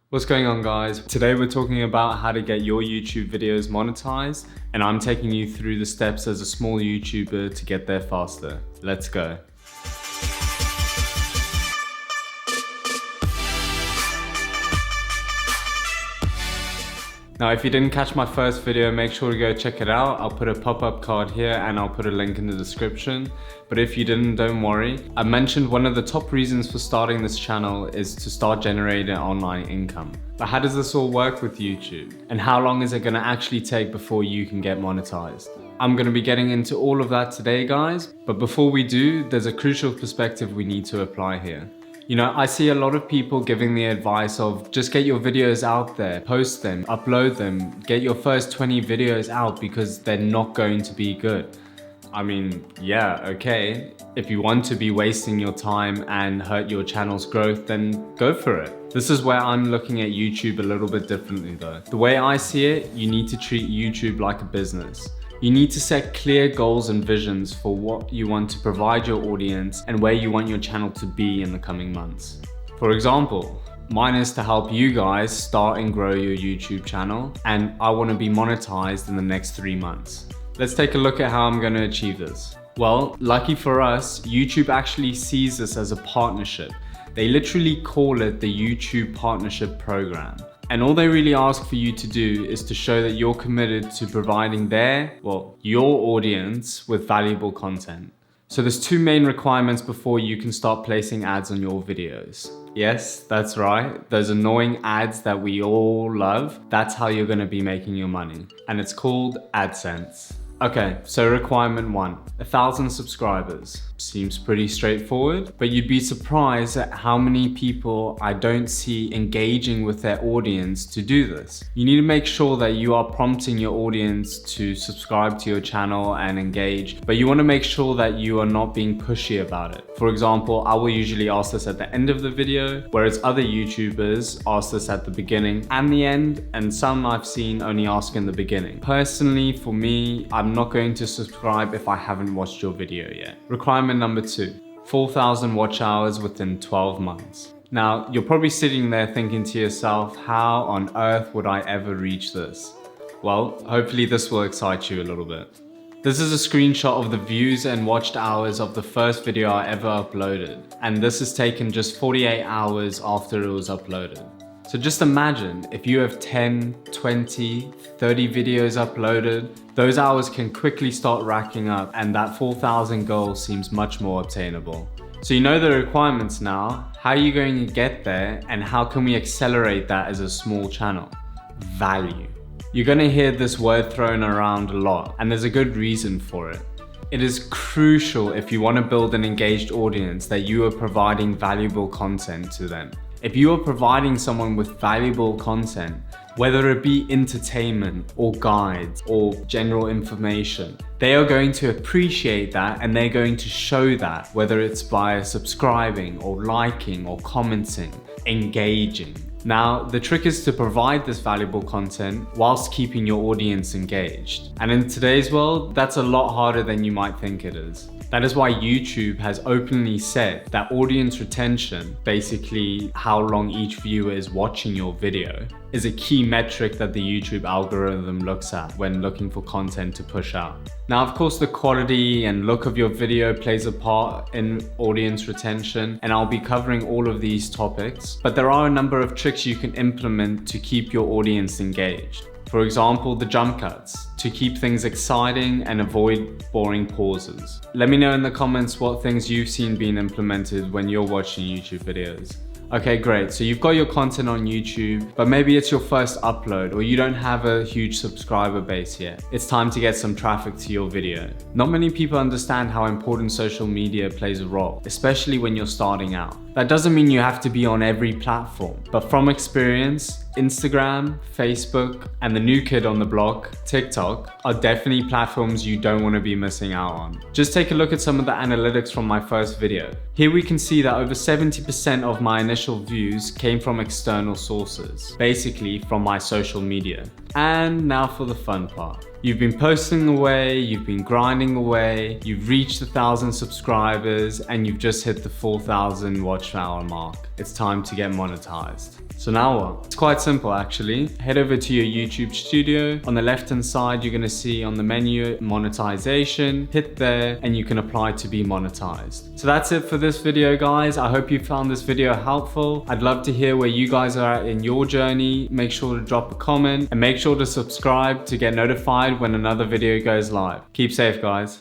What's going on, guys? Today we're talking about how to get your YouTube videos monetized, and I'm taking you through the steps as a small YouTuber to get there faster. Let's go. Now, if you didn't catch my first video, make sure to go check it out. I'll put a pop-up card here and I'll put a link in the description. But if you didn't, don't worry. I mentioned one of the top reasons for starting this channel is to start generating online income. But how does this all work with YouTube? And how long is it gonna actually take before you can get monetized? I'm gonna be getting into all of that today, guys. But before we do, there's a crucial perspective we need to apply here. You know, I see a lot of people giving the advice of just get your videos out there, post them, upload them, get your first 20 videos out because they're not going to be good. I mean, yeah, okay. If you want to be wasting your time and hurt your channel's growth, then go for it. This is where I'm looking at YouTube a little bit differently though. The way I see it, you need to treat YouTube like a business. You need to set clear goals and visions for what you want to provide your audience and where you want your channel to be in the coming months. For example, mine is to help you guys start and grow your YouTube channel, and I want to be monetized in the next 3 months. Let's take a look at how I'm going to achieve this. Well, lucky for us, YouTube actually sees this as a partnership. They literally call it the YouTube Partnership Program. And all they really ask for you to do is to show that you're committed to providing your audience with valuable content. So there's 2 main requirements before you can start placing ads on your videos. Yes, that's right. Those annoying ads that we all love. That's how you're going to be making your money. And it's called AdSense. Okay, so requirement 1, 1,000 subscribers. Seems pretty straightforward, but you'd be surprised at how many people I don't see engaging with their audience to do this. You need to make sure that you are prompting your audience to subscribe to your channel and engage, but you want to make sure that you are not being pushy about it. For example, I will usually ask this at the end of the video, whereas other YouTubers ask this at the beginning and the end, and some I've seen only ask in the beginning. Personally, for me, I'm not going to subscribe if I haven't watched your video yet. Requirement number 2, 4,000 watch hours within 12 months. Now, you're probably sitting there thinking to yourself, how on earth would I ever reach this? Well, hopefully this will excite you a little bit. This is a screenshot of the views and watched hours of the first video I ever uploaded. And this is taken just 48 hours after it was uploaded. So just imagine if you have 10, 20, 30 videos uploaded, those hours can quickly start racking up, and that 4,000 goal seems much more obtainable. So you know the requirements now. How are you going to get there, and how can we accelerate that as a small channel? Value. You're going to hear this word thrown around a lot, and there's a good reason for it. It is crucial if you want to build an engaged audience that you are providing valuable content to them. If you are providing someone with valuable content, whether it be entertainment or guides or general information, they are going to appreciate that, and they're going to show that, whether it's by subscribing or liking or commenting, engaging. Now, the trick is to provide this valuable content whilst keeping your audience engaged. And in today's world, that's a lot harder than you might think it is. That is why YouTube has openly said that audience retention, basically how long each viewer is watching your video, is a key metric that the YouTube algorithm looks at when looking for content to push out. Now, of course, the quality and look of your video plays a part in audience retention, and I'll be covering all of these topics, but there are a number of tricks you can implement to keep your audience engaged. For example, the jump cuts, to keep things exciting and avoid boring pauses. Let me know in the comments what things you've seen being implemented when you're watching YouTube videos. Okay, great. So you've got your content on YouTube, but maybe it's your first upload, or you don't have a huge subscriber base yet. It's time to get some traffic to your video. Not many people understand how important social media plays a role, especially when you're starting out. That doesn't mean you have to be on every platform, but from experience, Instagram, Facebook, and the new kid on the block, TikTok, are definitely platforms you don't want to be missing out on. Just take a look at some of the analytics from my first video. Here we can see that over 70% of my initial views came from external sources, basically from my social media. And now for the fun part. You've been posting away, you've been grinding away, you've reached 1,000 subscribers, and you've just hit the 4,000 watch hour mark. It's time to get monetized. So now what? It's quite simple actually. Head over to your YouTube studio. On the left hand side, you're gonna see on the menu monetization. Hit there and you can apply to be monetized. So that's it for this video, guys. I hope you found this video helpful. I'd love to hear where you guys are at in your journey. Make sure to drop a comment and make sure to subscribe to get notified when another video goes live. Keep safe, guys.